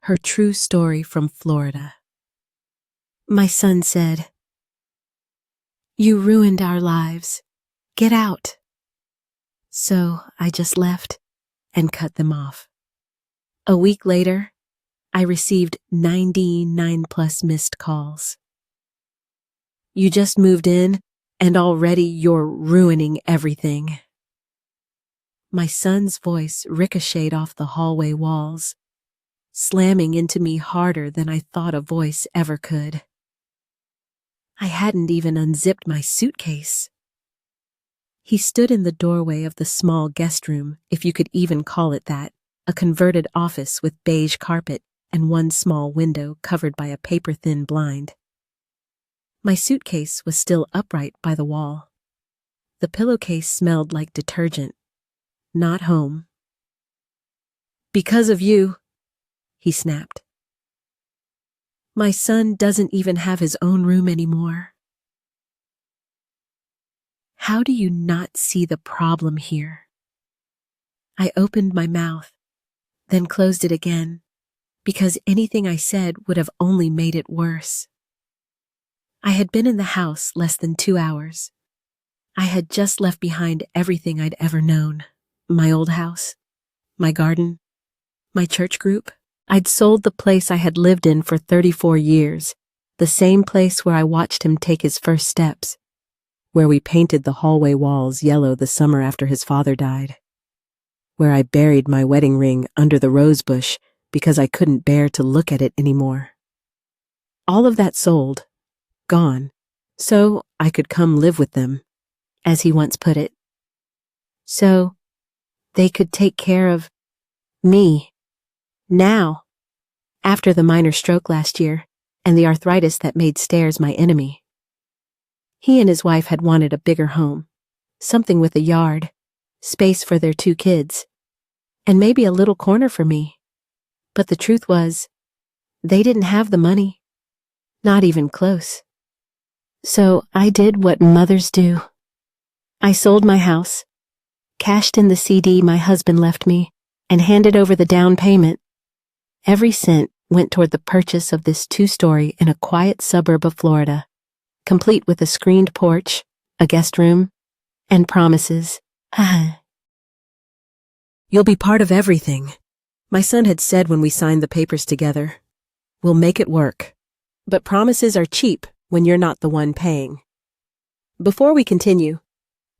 her true story from Florida. My son said, "You ruined our lives. Get out." So I just left and cut them off. A week later, I received 99 plus missed calls. "You just moved in and already you're ruining everything." My son's voice ricocheted off the hallway walls, slamming into me harder than I thought a voice ever could. I hadn't even unzipped my suitcase. He stood in the doorway of the small guest room, if you could even call it that, a converted office with beige carpet and one small window covered by a paper-thin blind. My suitcase was still upright by the wall. The pillowcase smelled like detergent. Not home. "Because of you," he snapped. "My son doesn't even have his own room anymore." How do you not see the problem here? I opened my mouth, then closed it again, because anything I said would have only made it worse. I had been in the house less than 2 hours. I had just left behind everything I'd ever known. My old house, my garden, my church group. I'd sold the place I had lived in for 34 years, the same place where I watched him take his first steps, where we painted the hallway walls yellow the summer after his father died, where I buried my wedding ring under the rose bush because I couldn't bear to look at it anymore. All of that sold, gone, so I could come live with them, as he once put it. So they could take care of me now, after the minor stroke last year and the arthritis that made stairs my enemy. He and his wife had wanted a bigger home, something with a yard, space for their 2 kids, and maybe a little corner for me. But the truth was, they didn't have the money, not even close. So I did what mothers do. I sold my house, cashed in the CD my husband left me, and handed over the down payment. Every cent went toward the purchase of this 2-story in a quiet suburb of Florida, complete with a screened porch, a guest room, and promises. "You'll be part of everything," my son had said when we signed the papers together. "We'll make it work. But promises are cheap when you're not the one paying." Before we continue,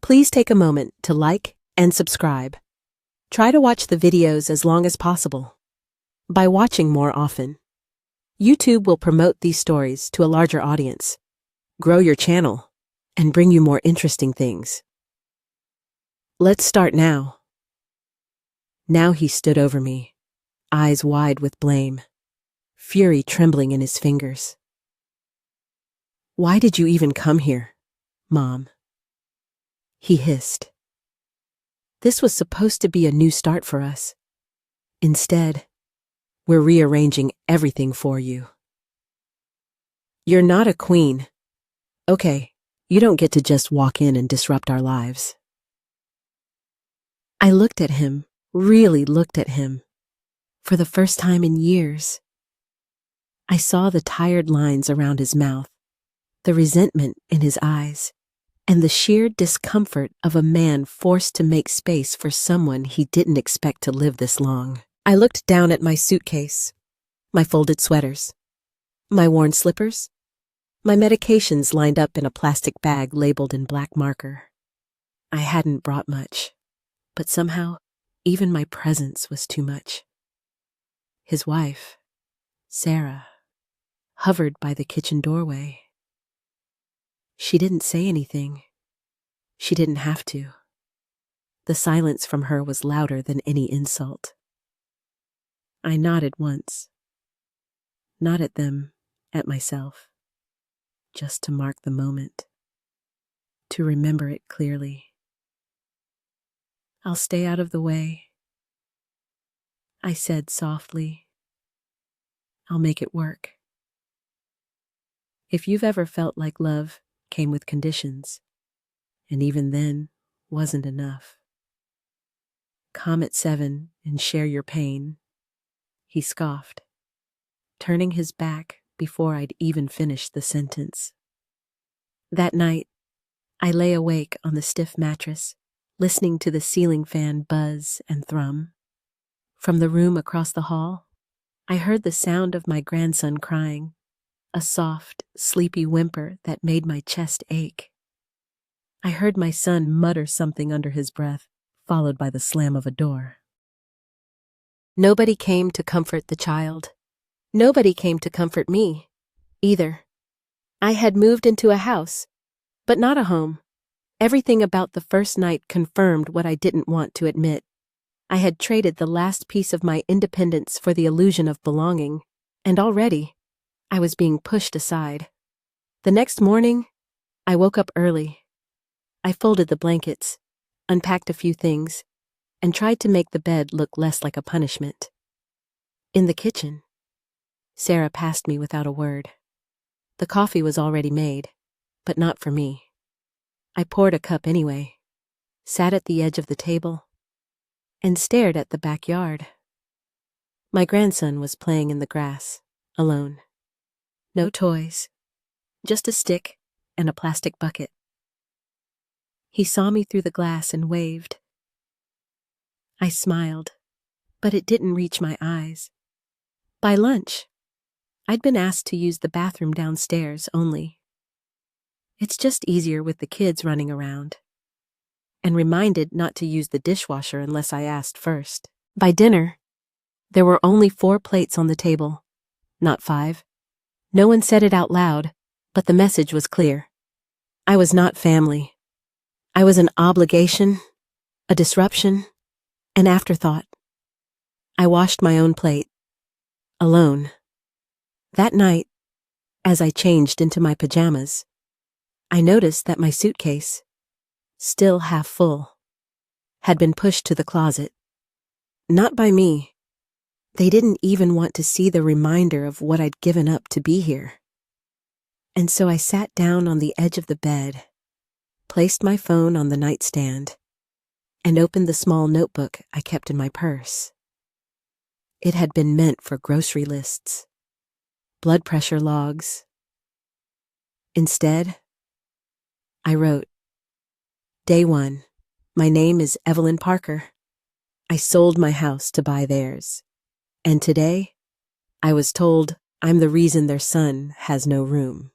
please take a moment to like and subscribe. Try to watch the videos as long as possible. By watching more often, YouTube will promote these stories to a larger audience, grow your channel, and bring you more interesting things. Let's start now. Now he stood over me, eyes wide with blame, fury trembling in his fingers. "Why did you even come here, Mom?" he hissed. This was supposed to be a new start for us. Instead, we're rearranging everything for you. "You're not a queen. Okay, you don't get to just walk in and disrupt our lives." I looked at him, really looked at him, for the first time in years. I saw the tired lines around his mouth, the resentment in his eyes, and the sheer discomfort of a man forced to make space for someone he didn't expect to live this long. I looked down at my suitcase, my folded sweaters, my worn slippers, my medications lined up in a plastic bag labeled in black marker. I hadn't brought much, but somehow even my presence was too much. His wife, Sarah, hovered by the kitchen doorway. She didn't say anything. She didn't have to. The silence from her was louder than any insult. I nodded once. Not at them, at myself. Just to mark the moment. To remember it clearly. "I'll stay out of the way," I said softly. "I'll make it work." If you've ever felt like love came with conditions, and even then wasn't enough. "Come at 7 and share your pain," he scoffed. turning his back before I'd even finished the sentence. That night, I lay awake on the stiff mattress, listening to the ceiling fan buzz and thrum. From the room across the hall, I heard the sound of my grandson crying, a soft, sleepy whimper that made my chest ache. I heard my son mutter something under his breath, followed by the slam of a door. Nobody came to comfort the child. Nobody came to comfort me, either. I had moved into a house, but not a home. Everything about the first night confirmed what I didn't want to admit. I had traded the last piece of my independence for the illusion of belonging, and already, I was being pushed aside. The next morning, I woke up early. I folded the blankets, unpacked a few things, and tried to make the bed look less like a punishment. In the kitchen, Sarah passed me without a word. The coffee was already made, but not for me. I poured a cup anyway, sat at the edge of the table, and stared at the backyard. My grandson was playing in the grass, alone. No toys, just a stick and a plastic bucket. He saw me through the glass and waved. I smiled, but it didn't reach my eyes. By lunch, I'd been asked to use the bathroom downstairs only. It's just easier with the kids running around. And reminded not to use the dishwasher unless I asked first. By dinner, there were only 4 plates on the table, not 5. No one said it out loud, but the message was clear. I was not family. I was an obligation, a disruption, an afterthought. I washed my own plate, alone. That night, as I changed into my pajamas, I noticed that my suitcase, still half full, had been pushed to the closet. Not by me. They didn't even want to see the reminder of what I'd given up to be here. And so I sat down on the edge of the bed, placed my phone on the nightstand, and opened the small notebook I kept in my purse. It had been meant for grocery lists, blood pressure logs. Instead, I wrote, Day 1. My name is Evelyn Parker. I sold my house to buy theirs. And today, I was told I'm the reason their son has no room.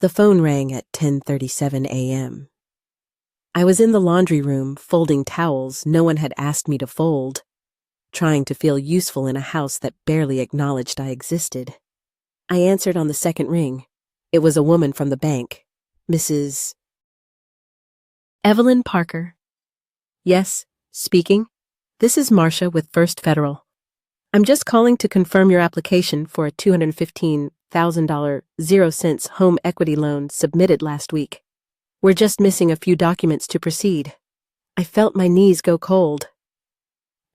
The phone rang at 10:37 a.m. I was in the laundry room folding towels no one had asked me to fold, trying to feel useful in a house that barely acknowledged I existed. I answered on the second ring. It was a woman from the bank, Mrs. Evelyn Parker. Yes, speaking. This is Marcia with First Federal. I'm just calling to confirm your application for a $215,000 0 cents home equity loan submitted last week. We're just missing a few documents to proceed. I felt my knees go cold.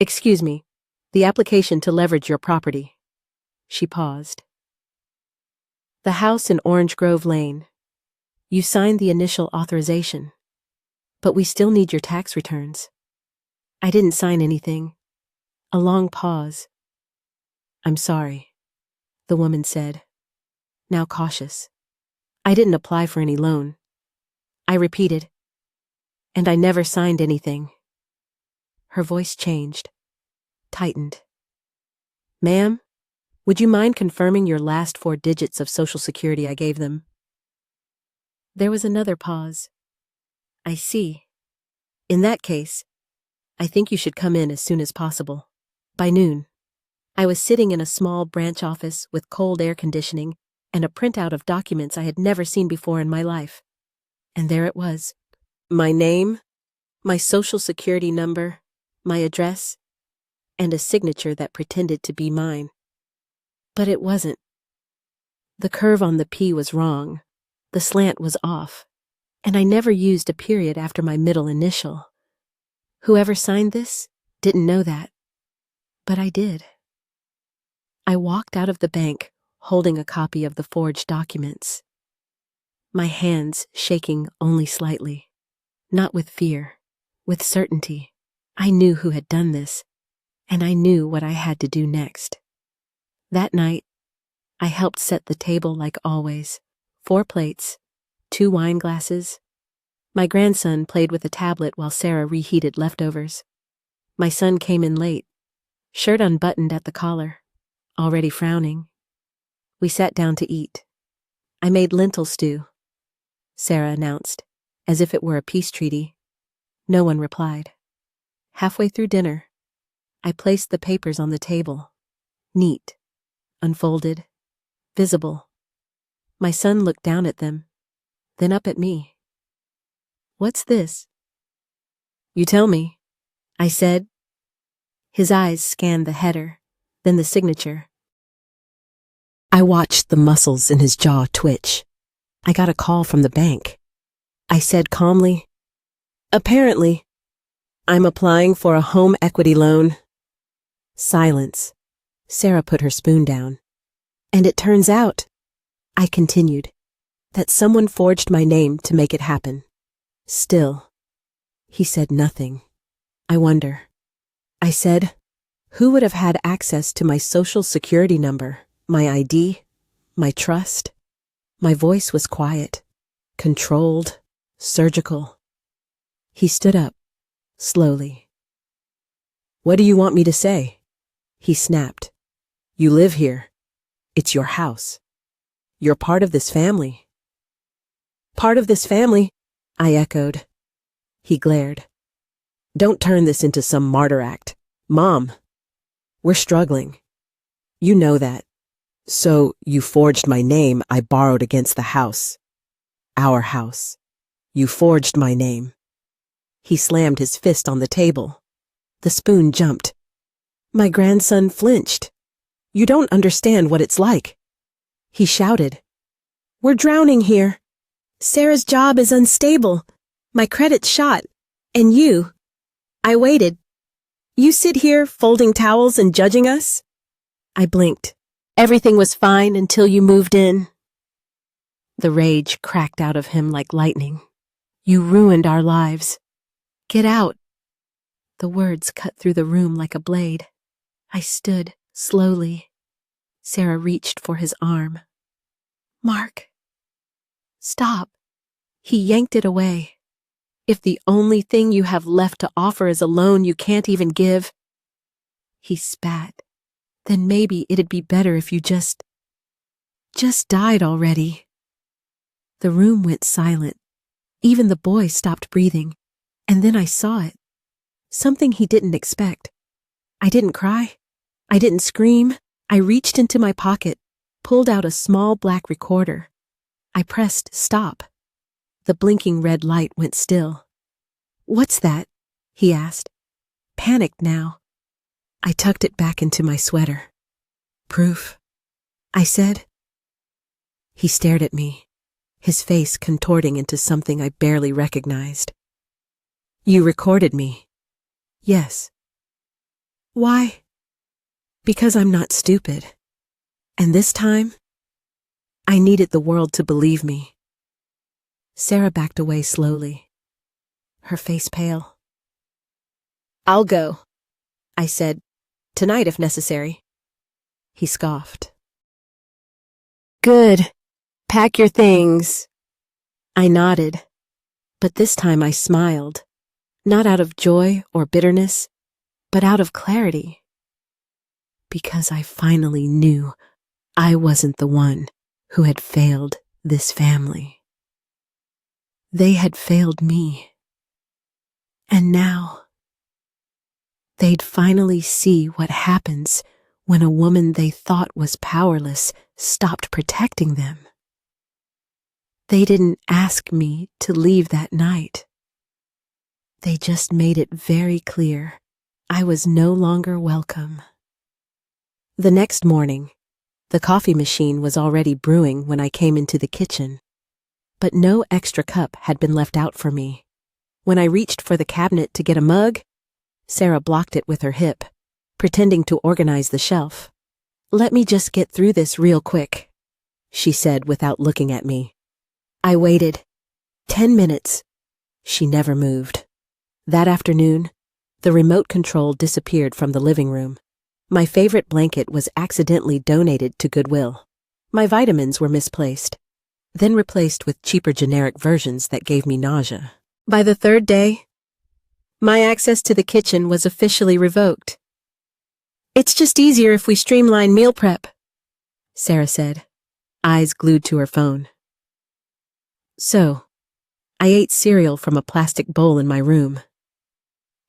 Excuse me, the application to leverage your property. She paused. The house in Orange Grove Lane. You signed the initial authorization, but we still need your tax returns. I didn't sign anything. A long pause. I'm sorry, the woman said, now cautious. I didn't apply for any loan. I repeated, and I never signed anything. Her voice changed, tightened. Ma'am, would you mind confirming your last 4 digits of Social Security I gave them? There was another pause. I see. In that case, I think you should come in as soon as possible. By noon. I was sitting in a small branch office with cold air conditioning and a printout of documents I had never seen before in my life. And there it was. My name, my Social Security number, my address, and a signature that pretended to be mine. But it wasn't. The curve on the P was wrong. The slant was off. And I never used a period after my middle initial. Whoever signed this didn't know that. But I did. I walked out of the bank, holding a copy of the forged documents. My hands shaking only slightly. Not with fear, with certainty. I knew who had done this, and I knew what I had to do next. That night, I helped set the table like always. 4 plates, 2 wine glasses. My grandson played with a tablet while Sarah reheated leftovers. My son came in late, shirt unbuttoned at the collar, already frowning. We sat down to eat. I made lentil stew, Sarah announced, as if it were a peace treaty. No one replied. Halfway through dinner, I placed the papers on the table, neat, unfolded, visible. My son looked down at them, then up at me. What's this? You tell me, I said. His eyes scanned the header, then the signature. I watched the muscles in his jaw twitch. I got a call from the bank. I said calmly, apparently, I'm applying for a home equity loan. Silence. Sarah put her spoon down. And it turns out, I continued, that someone forged my name to make it happen. Still, he said nothing. I wonder. I said, who would have had access to my social security number, my ID, my trust? My voice was quiet, controlled, surgical. He stood up, slowly. What do you want me to say? He snapped. You live here. It's your house. You're part of this family. Part of this family, I echoed. He glared. Don't turn this into some martyr act. Mom, we're struggling. You know that. So you forged my name I borrowed against the house. Our house. You forged my name. He slammed his fist on the table. The spoon jumped. My grandson flinched. You don't understand what it's like. He shouted. We're drowning here. Sarah's job is unstable. My credit's shot. And you. I waited. You sit here folding towels and judging us? I blinked. Everything was fine until you moved in. The rage cracked out of him like lightning. You ruined our lives. Get out. The words cut through the room like a blade. I stood, slowly. Sarah reached for his arm. Mark. Stop. He yanked it away. If the only thing you have left to offer is a loan you can't even give. He spat. Then maybe it'd be better if you just died already. The room went silent. Even the boy stopped breathing. And then I saw it. Something he didn't expect. I didn't cry. I didn't scream. I reached into my pocket, pulled out a small black recorder. I pressed stop. The blinking red light went still. What's that? He asked. Panicked now. I tucked it back into my sweater. Proof, I said. He stared at me, his face contorting into something I barely recognized. You recorded me. Yes. Why? Because I'm not stupid. And this time, I needed the world to believe me. Sarah backed away slowly, her face pale. I'll go, I said, tonight if necessary. He scoffed. Good. Pack your things. I nodded, but this time I smiled, not out of joy or bitterness, but out of clarity. Because I finally knew I wasn't the one who had failed this family. They had failed me. And now, they'd finally see what happens when a woman they thought was powerless stopped protecting them. They didn't ask me to leave that night. They just made it very clear I was no longer welcome. The next morning, the coffee machine was already brewing when I came into the kitchen, but no extra cup had been left out for me. When I reached for the cabinet to get a mug, Sarah blocked it with her hip, pretending to organize the shelf. Let me just get through this real quick, she said without looking at me. I waited. 10 minutes. She never moved. That afternoon, the remote control disappeared from the living room. My favorite blanket was accidentally donated to Goodwill. My vitamins were misplaced, then replaced with cheaper generic versions that gave me nausea. By the third day, my access to the kitchen was officially revoked. "It's just easier if we streamline meal prep," Sarah said, eyes glued to her phone. So, I ate cereal from a plastic bowl in my room.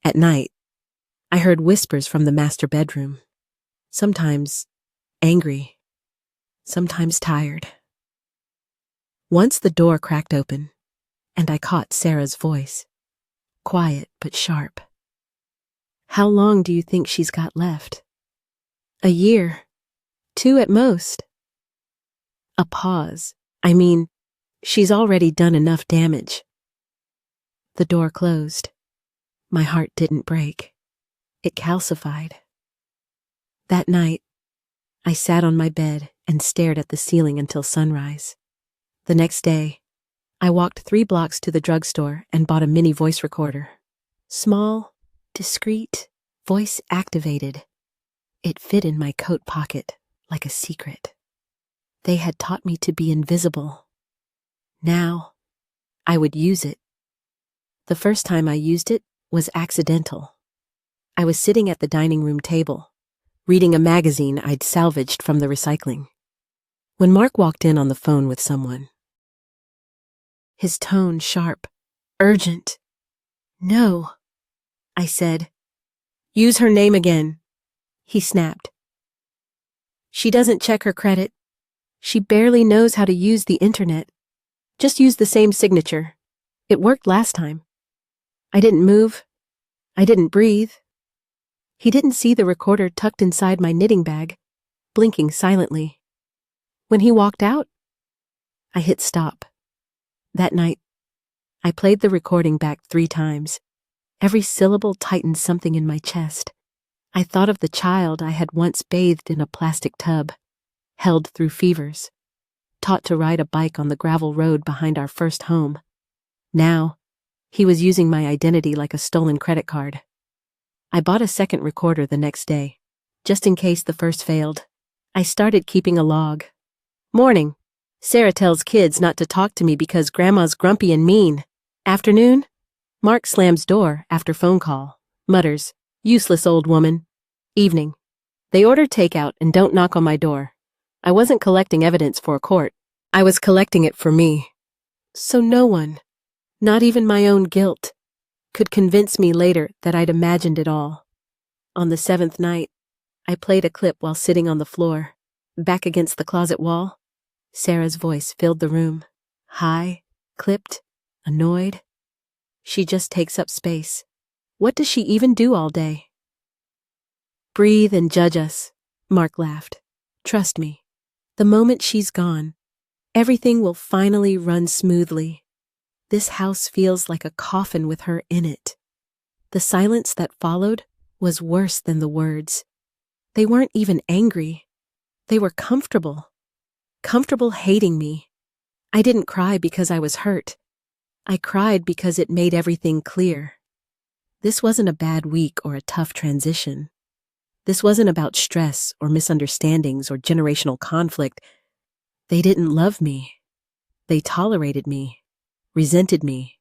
At night, I heard whispers from the master bedroom, sometimes angry, sometimes tired. Once the door cracked open, and I caught Sarah's voice, quiet but sharp. "How long do you think she's got left?" "A year. 2 at most." A pause. "I mean, she's already done enough damage." The door closed. My heart didn't break. It calcified. That night, I sat on my bed and stared at the ceiling until sunrise. The next day, I walked 3 blocks to the drugstore and bought a mini voice recorder. Small, discreet, voice-activated. It fit in my coat pocket like a secret. They had taught me to be invisible. Now, I would use it. The first time I used it was accidental. I was sitting at the dining room table, reading a magazine I'd salvaged from the recycling, when Mark walked in on the phone with someone. His tone sharp, urgent. "No," I said. "Use her name again," he snapped. "She doesn't check her credit. She barely knows how to use the internet. Just use the same signature. It worked last time." I didn't move. I didn't breathe. He didn't see the recorder tucked inside my knitting bag, blinking silently. When he walked out, I hit stop. That night, I played the recording back 3 times. Every syllable tightened something in my chest. I thought of the child I had once bathed in a plastic tub, held through fevers, taught to ride a bike on the gravel road behind our first home. Now, he was using my identity like a stolen credit card. I bought a second recorder the next day, just in case the first failed. I started keeping a log. Morning. Sarah tells kids not to talk to me because Grandma's grumpy and mean. Afternoon. Mark slams door after phone call, mutters, "Useless old woman." Evening. They order takeout and don't knock on my door. I wasn't collecting evidence for a court. I was collecting it for me. So no one, not even my own guilt, could convince me later that I'd imagined it all. On the 7th night, I played a clip while sitting on the floor, back against the closet wall. Sarah's voice filled the room, high, clipped, annoyed. She just takes up space. What does she even do all day? "Breathe and judge us," Mark laughed. "Trust me, the moment she's gone, everything will finally run smoothly. This house feels like a coffin with her in it." The silence that followed was worse than the words. They weren't even angry. They were comfortable. Comfortable hating me. I didn't cry because I was hurt. I cried because it made everything clear. This wasn't a bad week or a tough transition. This wasn't about stress or misunderstandings or generational conflict. They didn't love me. They tolerated me, resented me,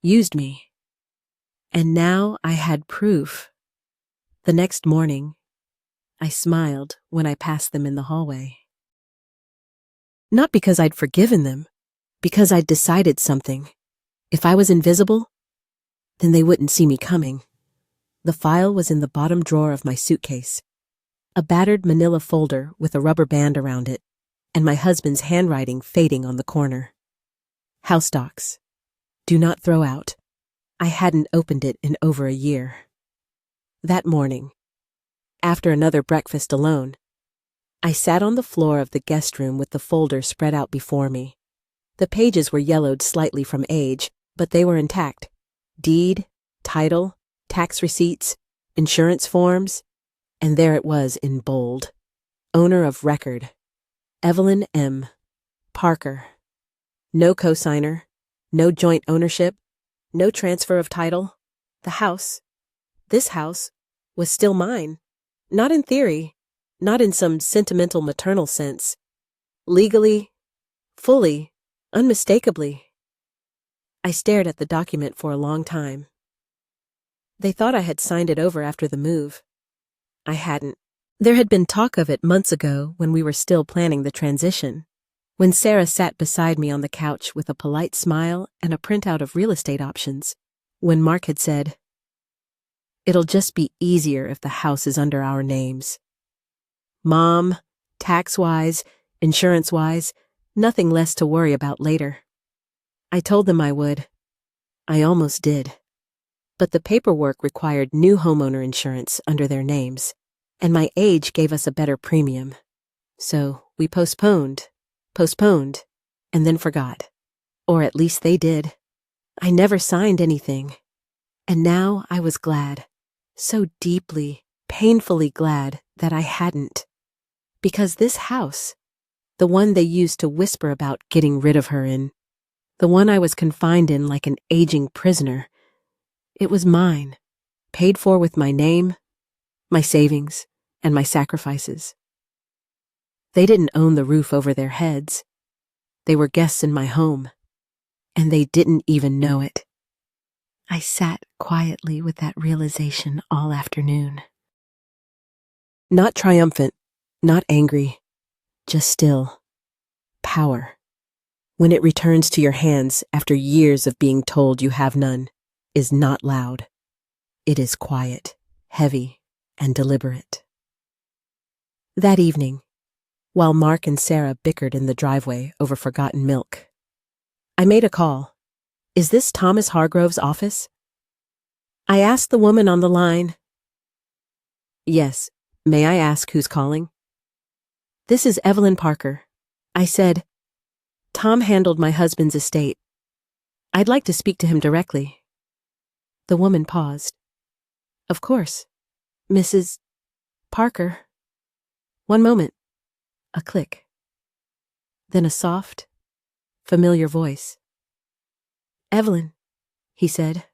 used me. And now I had proof. The next morning, I smiled when I passed them in the hallway. Not because I'd forgiven them, because I'd decided something. If I was invisible, then they wouldn't see me coming. The file was in the bottom drawer of my suitcase, a battered manila folder with a rubber band around it, and my husband's handwriting fading on the corner. House docs. Do not throw out. I hadn't opened it in over a year. That morning, after another breakfast alone, I sat on the floor of the guest room with the folder spread out before me. The pages were yellowed slightly from age, but they were intact. Deed, title, tax receipts, insurance forms, and there it was in bold. Owner of record, Evelyn M. Parker. No cosigner, no joint ownership, no transfer of title. The house, this house, was still mine. Not in theory, not in some sentimental maternal sense. Legally, fully, unmistakably. I stared at the document for a long time. They thought I had signed it over after the move. I hadn't. There had been talk of it months ago when we were still planning the transition, when Sarah sat beside me on the couch with a polite smile and a printout of real estate options, when Mark had said, "It'll just be easier if the house is under our names. Mom, tax-wise, insurance-wise, nothing less to worry about later." I told them I would. I almost did. But the paperwork required new homeowner insurance under their names, and my age gave us a better premium. So we postponed, and then forgot. Or at least they did. I never signed anything. And now I was glad, so deeply, painfully glad that I hadn't. Because this house, the one they used to whisper about getting rid of her in, the one I was confined in like an aging prisoner, it was mine, paid for with my name, my savings, and my sacrifices. They didn't own the roof over their heads. They were guests in my home, and they didn't even know it. I sat quietly with that realization all afternoon. Not triumphant, not angry, just still. Power. When it returns to your hands after years of being told you have none, is not loud. It is quiet, heavy, and deliberate. That evening, while Mark and Sarah bickered in the driveway over forgotten milk, I made a call. "Is this Thomas Hargrove's office?" I asked the woman on the line. "Yes, may I ask who's calling?" "This is Evelyn Parker." I said, "Tom handled my husband's estate. I'd like to speak to him directly." The woman paused. "Of course, Mrs. Parker." One moment. A click. Then a soft, familiar voice. "Evelyn," he said.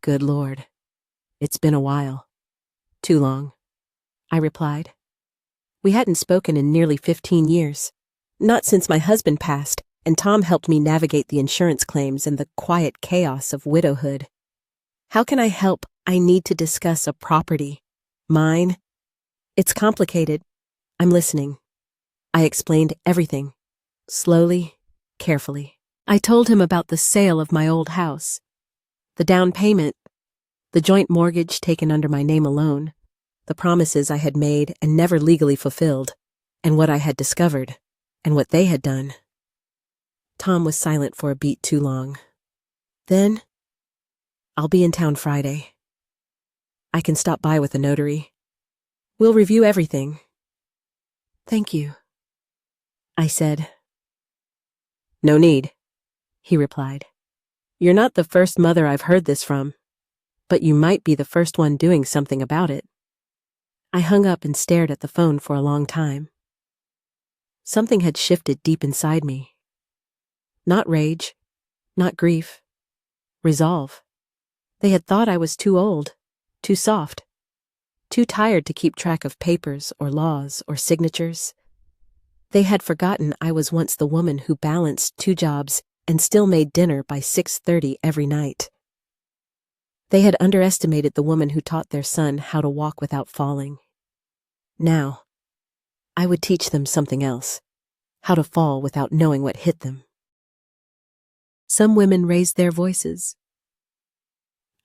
"Good Lord. It's been a while. Too long," I replied. We hadn't spoken in nearly 15 years. Not since my husband passed, and Tom helped me navigate the insurance claims and the quiet chaos of widowhood. "How can I help? I need to discuss a property. Mine. It's complicated. I'm listening." I explained everything, slowly, carefully. I told him about the sale of my old house, the down payment, the joint mortgage taken under my name alone, the promises I had made and never legally fulfilled, and what I had discovered, and what they had done. Tom was silent for a beat too long. Then, "I'll be in town Friday. I can stop by with a notary. We'll review everything." "Thank you," I said. "No need," he replied. "You're not the first mother I've heard this from, but you might be the first one doing something about it." I hung up and stared at the phone for a long time. Something had shifted deep inside me. Not rage, not grief. Resolve. They had thought I was too old, too soft, too tired to keep track of papers or laws or signatures. They had forgotten I was once the woman who balanced 2 jobs and still made dinner by 6:30 every night. They had underestimated the woman who taught their son how to walk without falling. Now, I would teach them something else, how to fall without knowing what hit them. Some women raised their voices.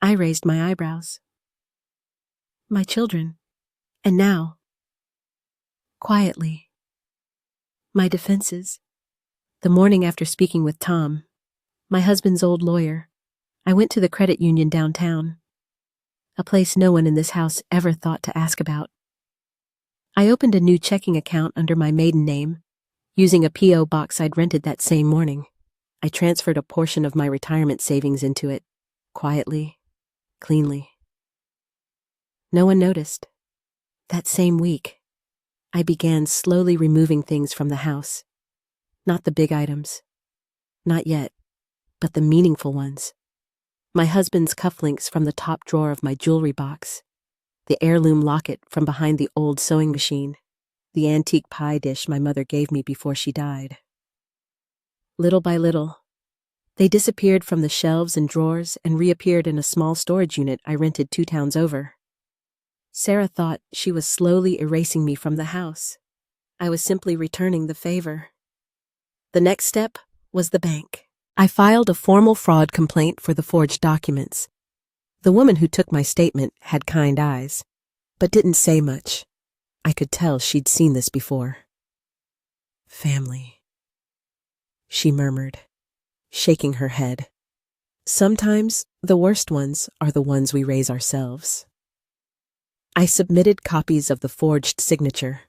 I raised my eyebrows. My children. And now, quietly, my defenses. The morning after speaking with Tom, my husband's old lawyer, I went to the credit union downtown, a place no one in this house ever thought to ask about. I opened a new checking account under my maiden name, using a P.O. box I'd rented that same morning. I transferred a portion of my retirement savings into it, quietly, cleanly. No one noticed. That same week, I began slowly removing things from the house. Not the big items. Not yet, but the meaningful ones. My husband's cufflinks from the top drawer of my jewelry box. the heirloom locket from behind the old sewing machine, the antique pie dish my mother gave me before she died. Little by little, they disappeared from the shelves and drawers and reappeared in a small storage unit I rented 2 towns over. Sarah thought she was slowly erasing me from the house. I was simply returning the favor. The next step was the bank. I filed a formal fraud complaint for the forged documents. The woman who took my statement had kind eyes, but didn't say much. I could tell she'd seen this before. Family, she murmured, shaking her head. Sometimes the worst ones are the ones we raise ourselves. I submitted copies of the forged signature,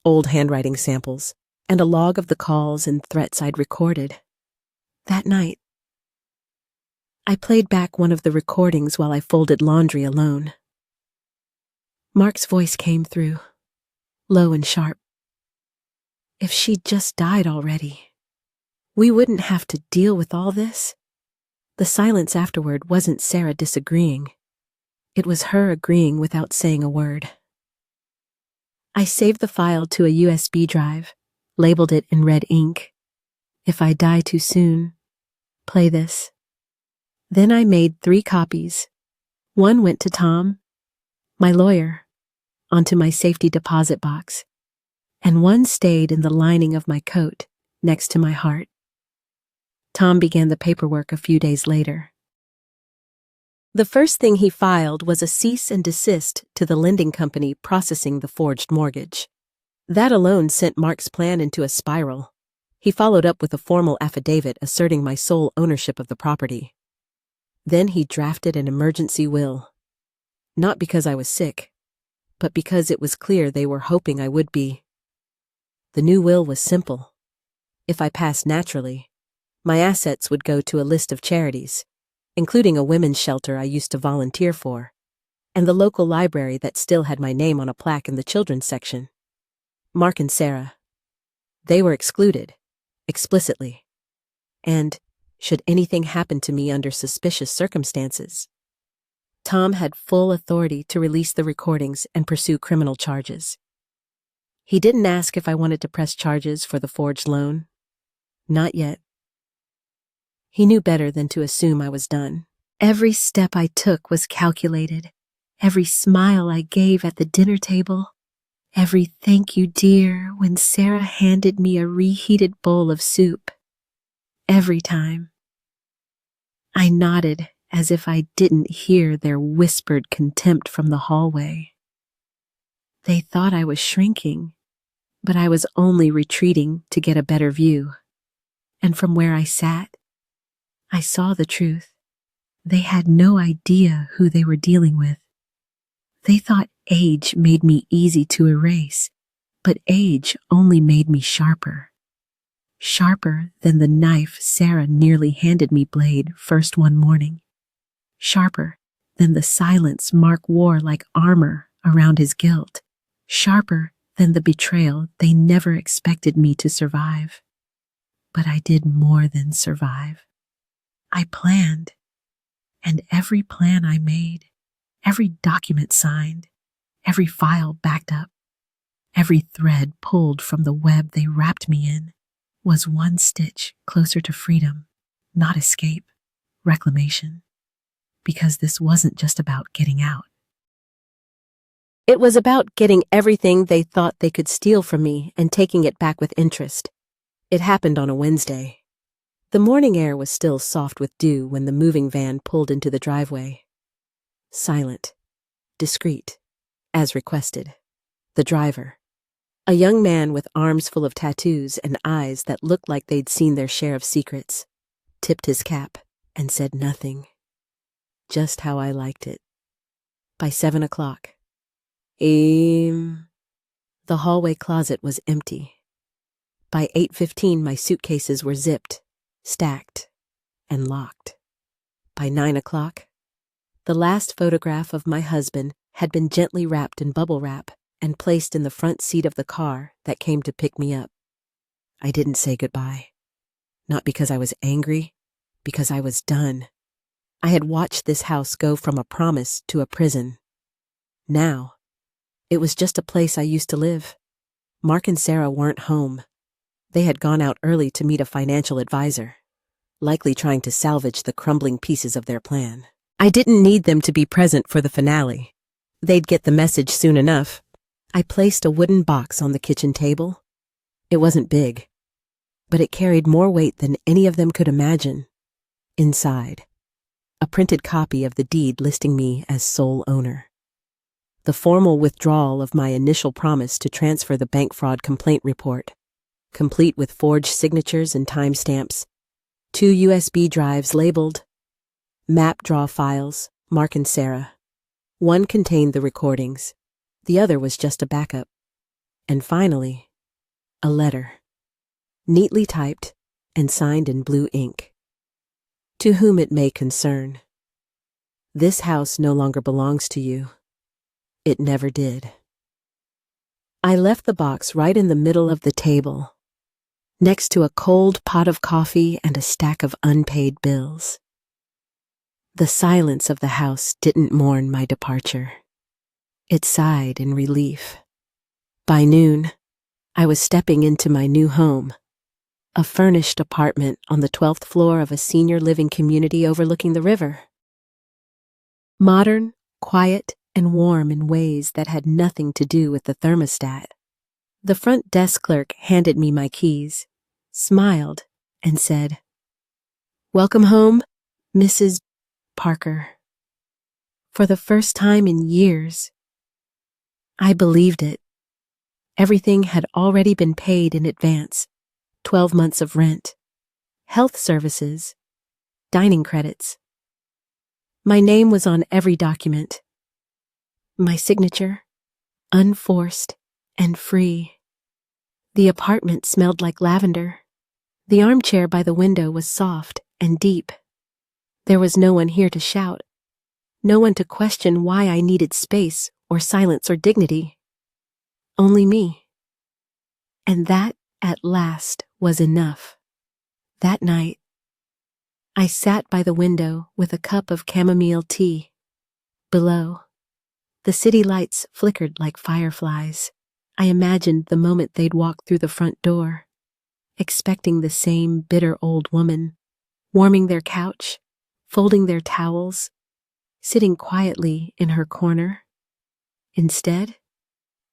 old handwriting samples, and a log of the calls and threats I'd recorded. That night, I played back one of the recordings while I folded laundry alone. Mark's voice came through, low and sharp. If she'd just died already, we wouldn't have to deal with all this. The silence afterward wasn't Sarah disagreeing. It was her agreeing without saying a word. I saved the file to a USB drive, labeled it in red ink. If I die too soon, play this. Then I made 3 copies. One went to Tom, my lawyer, onto my safety deposit box, and one stayed in the lining of my coat next to my heart. Tom began the paperwork a few days later. The first thing he filed was a cease and desist to the lending company processing the forged mortgage. That alone sent Mark's plan into a spiral. He followed up with a formal affidavit asserting my sole ownership of the property. Then he drafted an emergency will. Not because I was sick, but because it was clear they were hoping I would be. The new will was simple. If I passed naturally, my assets would go to a list of charities, including a women's shelter I used to volunteer for, and the local library that still had my name on a plaque in the children's section. Mark and Sarah, they were excluded, explicitly. And, should anything happen to me under suspicious circumstances, Tom had full authority to release the recordings and pursue criminal charges. He didn't ask if I wanted to press charges for the forged loan. Not yet. He knew better than to assume I was done. Every step I took was calculated. Every smile I gave at the dinner table. Every thank you, dear, when Sarah handed me a reheated bowl of soup. Every time. I nodded as if I didn't hear their whispered contempt from the hallway. They thought I was shrinking, but I was only retreating to get a better view. And from where I sat, I saw the truth. They had no idea who they were dealing with. They thought age made me easy to erase, but age only made me sharper. Sharper than the knife Sarah nearly handed me blade first one morning. Sharper than the silence Mark wore like armor around his guilt. Sharper than the betrayal they never expected me to survive. But I did more than survive. I planned, and every plan I made, every document signed, every file backed up, every thread pulled from the web they wrapped me in, was one stitch closer to freedom, not escape, reclamation. Because this wasn't just about getting out. It was about getting everything they thought they could steal from me and taking it back with interest. It happened on a Wednesday. The morning air was still soft with dew when the moving van pulled into the driveway. Silent, discreet, as requested. The driver, a young man with arms full of tattoos and eyes that looked like they'd seen their share of secrets, tipped his cap and said nothing. Just how I liked it. By 7 o'clock. The hallway closet was empty. By 8:15, my suitcases were zipped, stacked, and locked. By 9 o'clock, the last photograph of my husband had been gently wrapped in bubble wrap and placed in the front seat of the car that came to pick me up. I didn't say goodbye. Not because I was angry, because I was done. I had watched this house go from a promise to a prison. Now, it was just a place I used to live. Mark and Sarah weren't home. They had gone out early to meet a financial advisor, likely trying to salvage the crumbling pieces of their plan. I didn't need them to be present for the finale. They'd get the message soon enough. I placed a wooden box on the kitchen table. It wasn't big, but it carried more weight than any of them could imagine. Inside, a printed copy of the deed listing me as sole owner. The formal withdrawal of my initial promise to transfer the bank fraud complaint report, complete with forged signatures and timestamps, 2 USB drives labeled map draw files, Mark and Sarah. One contained the recordings, the other was just a backup. And finally, a letter, neatly typed and signed in blue ink. To whom it may concern. This house no longer belongs to you. It never did. I left the box right in the middle of the table, next to a cold pot of coffee and a stack of unpaid bills. The silence of the house didn't mourn my departure. It sighed in relief. By noon, I was stepping into my new home, a furnished apartment on the 12th floor of a senior living community overlooking the river. Modern, quiet, and warm in ways that had nothing to do with the thermostat. The front desk clerk handed me my keys, smiled, and said, "Welcome home, Mrs. Parker." For the first time in years, I believed it. Everything had already been paid in advance. 12 months of rent, health services, dining credits. My name was on every document. My signature, unforced and free. The apartment smelled like lavender. The armchair by the window was soft and deep. There was no one here to shout, no one to question why I needed space or silence or dignity. Only me. And that, at last, was enough. That night, I sat by the window with a cup of chamomile tea. Below, the city lights flickered like fireflies. I imagined the moment they'd walk through the front door, expecting the same bitter old woman, warming their couch, folding their towels, sitting quietly in her corner. Instead,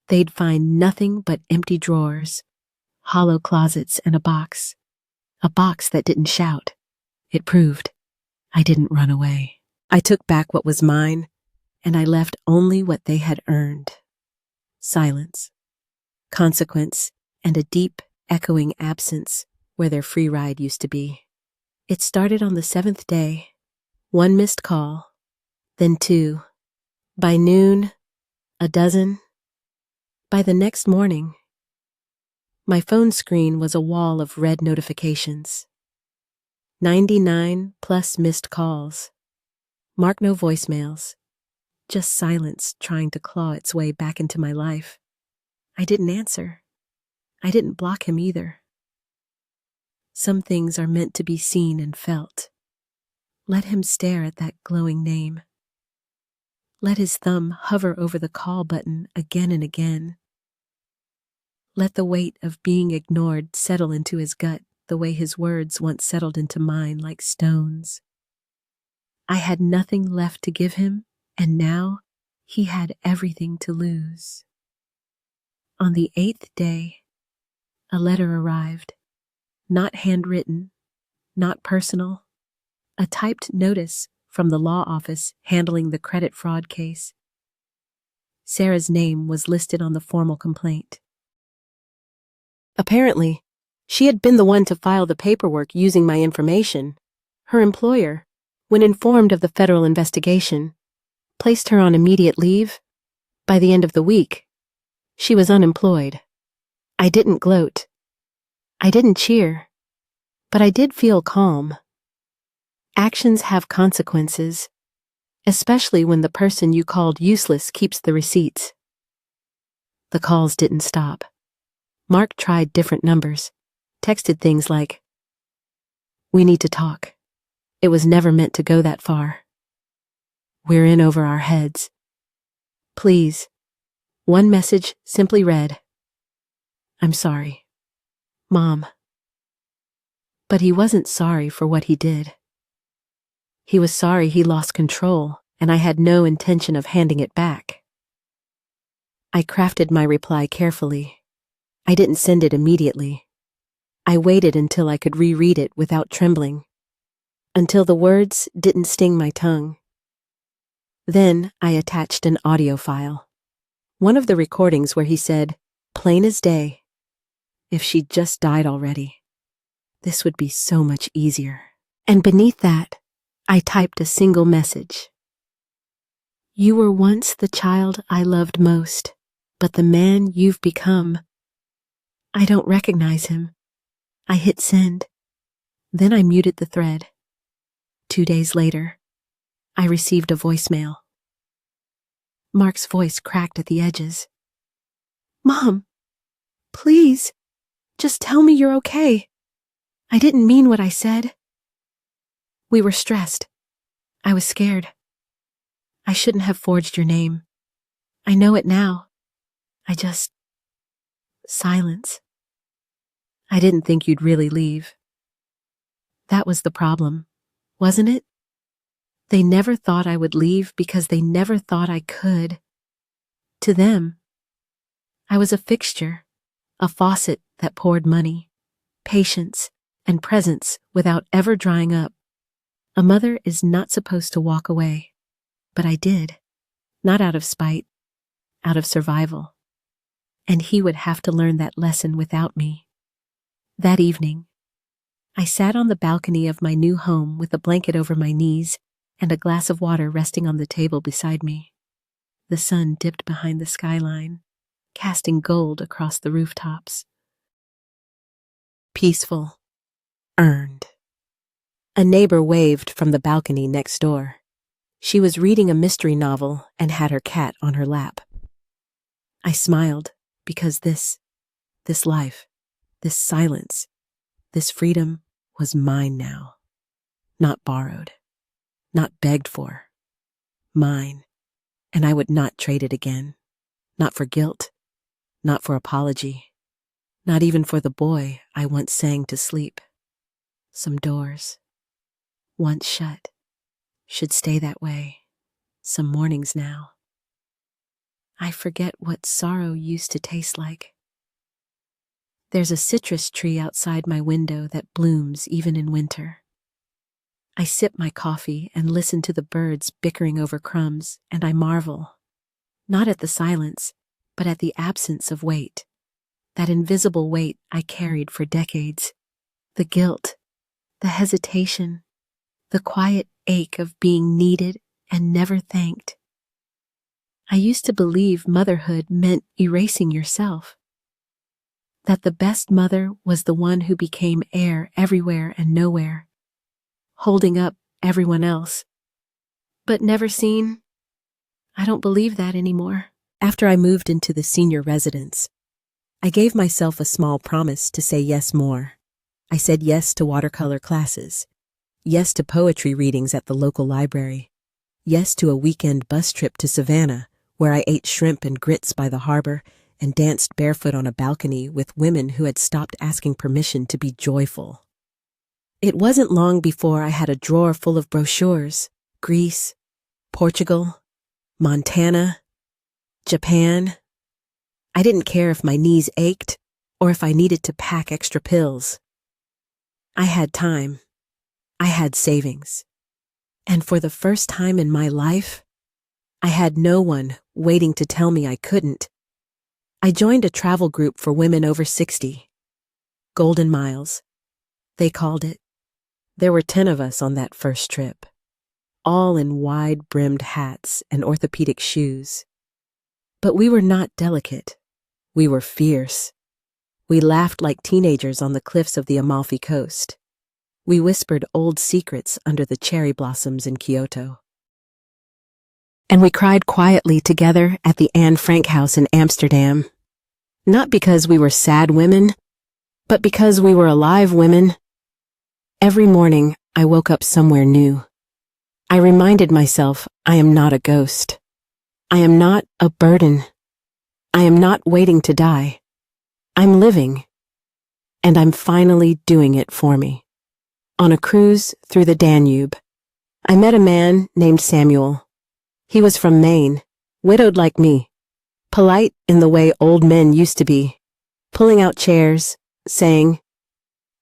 they'd find nothing but empty drawers, hollow closets, and a box that didn't shout. It proved I didn't run away. I took back what was mine, and I left only what they had earned. Silence, consequence, and a deep, echoing absence where their free ride used to be. It started on the 7th day. 1 missed call, then 2. By noon, a dozen. By the next morning, my phone screen was a wall of red notifications. 99 plus missed calls. Mark no voicemails. Just silence trying to claw its way back into my life. I didn't answer. I didn't block him either. Some things are meant to be seen and felt. Let him stare at that glowing name. Let his thumb hover over the call button again and again. Let the weight of being ignored settle into his gut the way his words once settled into mine like stones. I had nothing left to give him, and now he had everything to lose. On the 8th day, a letter arrived, not handwritten, not personal, a typed notice from the law office handling the credit fraud case. Sarah's name was listed on the formal complaint. Apparently, she had been the one to file the paperwork using my information. Her employer, when informed of the federal investigation, placed her on immediate leave. By the end of the week, she was unemployed. I didn't gloat. I didn't cheer. But I did feel calm. Actions have consequences, especially when the person you called useless keeps the receipts. The calls didn't stop. Mark tried different numbers, texted things like, "We need to talk. It was never meant to go that far. We're in over our heads." Please. One message simply read, I'm sorry, Mom. But he wasn't sorry for what he did. He was sorry he lost control, and I had no intention of handing it back. I crafted my reply carefully. I didn't send it immediately. I waited until I could reread it without trembling, until the words didn't sting my tongue. Then I attached an audio file, one of the recordings where he said, plain as day, if she'd just died already, this would be so much easier. And beneath that, I typed a single message. You were once the child I loved most, but the man you've become, I don't recognize him. I hit send. Then I muted the thread. 2 days later, I received a voicemail. Mark's voice cracked at the edges. Mom, please, just tell me you're okay. I didn't mean what I said. We were stressed. I was scared. I shouldn't have forged your name. I know it now. Silence. I didn't think you'd really leave. That was the problem, wasn't it? They never thought I would leave because they never thought I could. To them, I was a fixture, a faucet that poured money, patience, and presence without ever drying up. A mother is not supposed to walk away, but I did, not out of spite, out of survival. And he would have to learn that lesson without me. That evening, I sat on the balcony of my new home with a blanket over my knees and a glass of water resting on the table beside me. The sun dipped behind the skyline, casting gold across the rooftops. Peaceful. Earned. A neighbor waved from the balcony next door. She was reading a mystery novel and had her cat on her lap. I smiled because this life, this silence, this freedom was mine now. Not borrowed, not begged for. Mine. And I would not trade it again. Not for guilt, not for apology, not even for the boy I once sang to sleep. Some doors, once shut, should stay that way, some mornings now. I forget what sorrow used to taste like. There's a citrus tree outside my window that blooms even in winter. I sip my coffee and listen to the birds bickering over crumbs, and I marvel, not at the silence, but at the absence of weight, that invisible weight I carried for decades, the guilt, the hesitation, the quiet ache of being needed and never thanked. I used to believe motherhood meant erasing yourself, that the best mother was the one who became heir everywhere and nowhere, holding up everyone else, but never seen. I don't believe that anymore. After I moved into the senior residence, I gave myself a small promise to say yes more. I said yes to watercolor classes, yes to poetry readings at the local library, yes to a weekend bus trip to Savannah, where I ate shrimp and grits by the harbor and danced barefoot on a balcony with women who had stopped asking permission to be joyful. It wasn't long before I had a drawer full of brochures, Greece, Portugal, Montana, Japan. I didn't care if my knees ached or if I needed to pack extra pills. I had time. I had savings. And for the first time in my life, I had no one waiting to tell me I couldn't. I joined a travel group for women over 60. Golden Miles, they called it. There were 10 of us on that first trip, all in wide-brimmed hats and orthopedic shoes. But we were not delicate. We were fierce. We laughed like teenagers on the cliffs of the Amalfi Coast. We whispered old secrets under the cherry blossoms in Kyoto. And we cried quietly together at the Anne Frank house in Amsterdam. Not because we were sad women, but because we were alive women. Every morning, I woke up somewhere new. I reminded myself I am not a ghost. I am not a burden. I am not waiting to die. I'm living, and I'm finally doing it for me. On a cruise through the Danube, I met a man named Samuel. He was from Maine, widowed like me, polite in the way old men used to be, pulling out chairs, saying,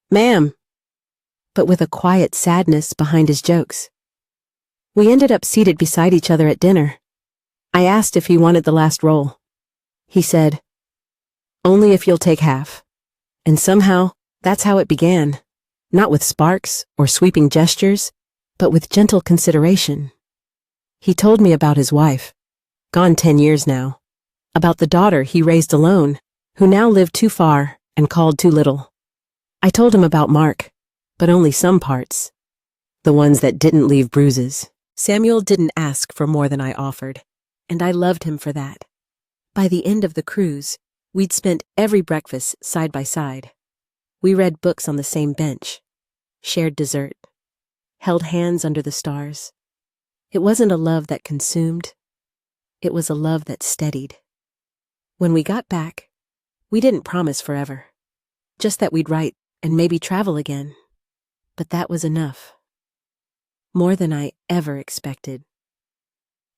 "Ma'am," but with a quiet sadness behind his jokes. We ended up seated beside each other at dinner. I asked if he wanted the last roll. He said, "Only if you'll take half." And somehow, that's how it began. Not with sparks or sweeping gestures, but with gentle consideration. He told me about his wife, gone 10 years now, about the daughter he raised alone, who now lived too far and called too little. I told him about Mark, but only some parts, the ones that didn't leave bruises. Samuel didn't ask for more than I offered, and I loved him for that. By the end of the cruise, we'd spent every breakfast side by side. We read books on the same bench, shared dessert, held hands under the stars. It wasn't a love that consumed. It was a love that steadied. When we got back, we didn't promise forever, just that we'd write and maybe travel again. But that was enough. More than I ever expected.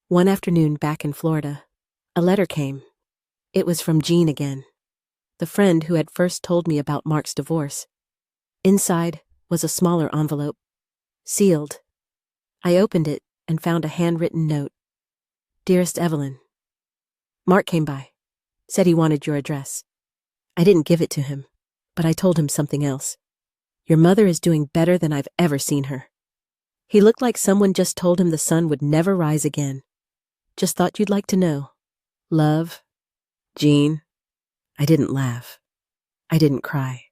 One afternoon back in Florida, a letter came. It was from Jean again, the friend who had first told me about Mark's divorce. Inside was a smaller envelope, sealed. I opened it and found a handwritten note. "Dearest Evelyn, Mark came by, said he wanted your address. I didn't give it to him, but I told him something else. Your mother is doing better than I've ever seen her. He looked like someone just told him the sun would never rise again. Just thought you'd like to know. Love, Jean." I didn't laugh. I didn't cry.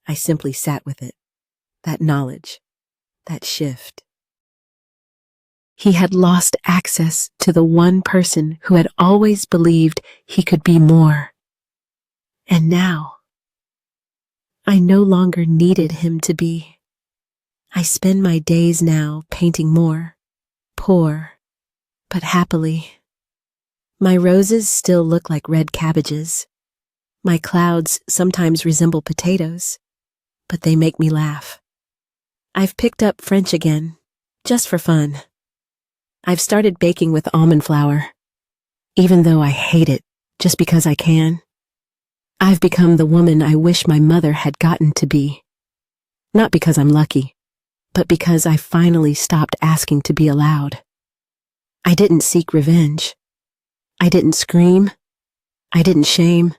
I simply sat with it. That knowledge. That shift. He had lost access to the one person who had always believed he could be more. And now, I no longer needed him to be. I spend my days now painting more, poor, but happily. My roses still look like red cabbages. My clouds sometimes resemble potatoes, but they make me laugh. I've picked up French again, just for fun. I've started baking with almond flour, even though I hate it just because I can. I've become the woman I wish my mother had gotten to be. Not because I'm lucky, but because I finally stopped asking to be allowed. I didn't seek revenge. I didn't scream. I didn't shame.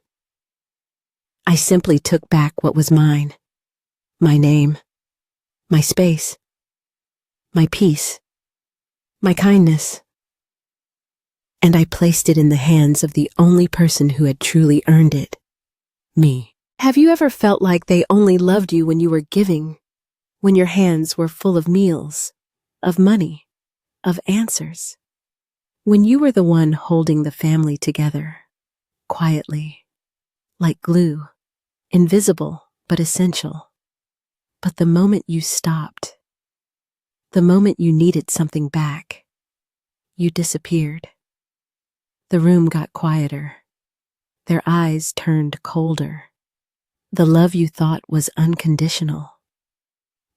I simply took back what was mine. My name, my space, my peace, my kindness. And I placed it in the hands of the only person who had truly earned it, me. Have you ever felt like they only loved you when you were giving? When your hands were full of meals, of money, of answers. When you were the one holding the family together, quietly, like glue, invisible but essential. But the moment you stopped, the moment you needed something back, you disappeared. The room got quieter. Their eyes turned colder. The love you thought was unconditional.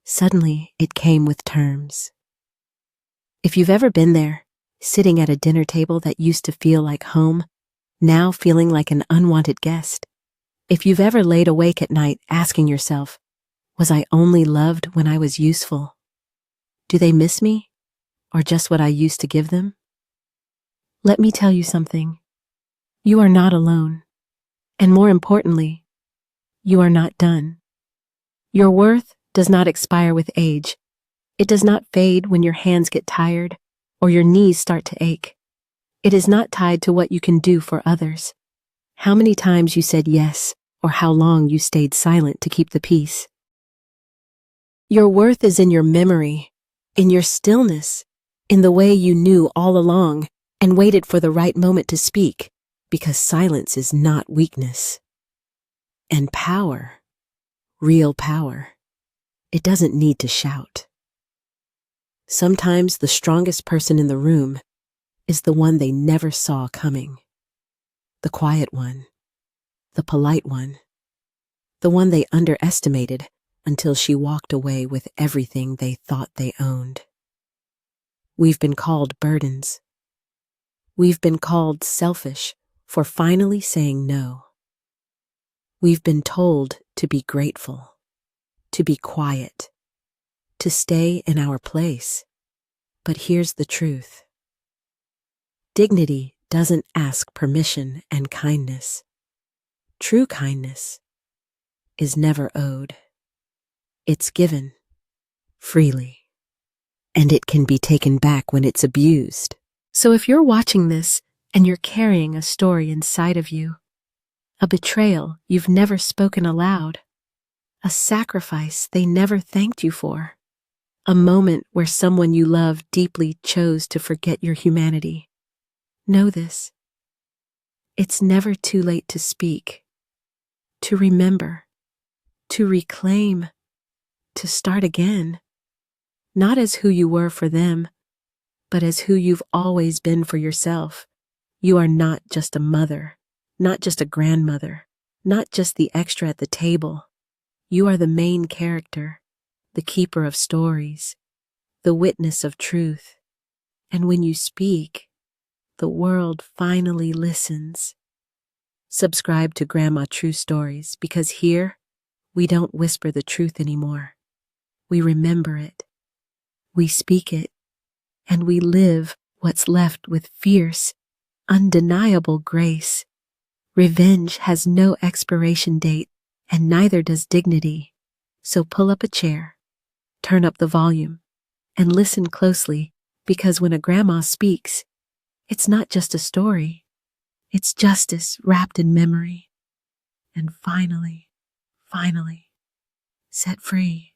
Suddenly, it came with terms. If you've ever been there, sitting at a dinner table that used to feel like home, now feeling like an unwanted guest. If you've ever laid awake at night asking yourself, was I only loved when I was useful? Do they miss me, or just what I used to give them? Let me tell you something. You are not alone. And more importantly, you are not done. Your worth does not expire with age. It does not fade when your hands get tired or your knees start to ache. It is not tied to what you can do for others, how many times you said yes, or how long you stayed silent to keep the peace. Your worth is in your memory, in your stillness, in the way you knew all along and waited for the right moment to speak, because silence is not weakness. And power, real power, it doesn't need to shout. Sometimes the strongest person in the room is the one they never saw coming. The quiet one, the polite one, the one they underestimated until she walked away with everything they thought they owned. We've been called burdens. We've been called selfish for finally saying no. We've been told to be grateful, to be quiet, to stay in our place. But here's the truth. Dignity doesn't ask permission and kindness. True kindness is never owed. It's given freely, and it can be taken back when it's abused. So if you're watching this and you're carrying a story inside of you, a betrayal you've never spoken aloud, a sacrifice they never thanked you for, a moment where someone you love deeply chose to forget your humanity, know this. It's never too late to speak, to remember, to reclaim, to start again, not as who you were for them, but as who you've always been for yourself. You are not just a mother, not just a grandmother, not just the extra at the table. You are the main character, the keeper of stories, the witness of truth. And when you speak, the world finally listens. Subscribe to Grandma True Stories, because here, we don't whisper the truth anymore. We remember it, we speak it, and we live what's left with fierce, undeniable grace. Revenge has no expiration date, and neither does dignity. So pull up a chair, turn up the volume, and listen closely, because when a grandma speaks, it's not just a story. It's justice wrapped in memory. And finally, set free.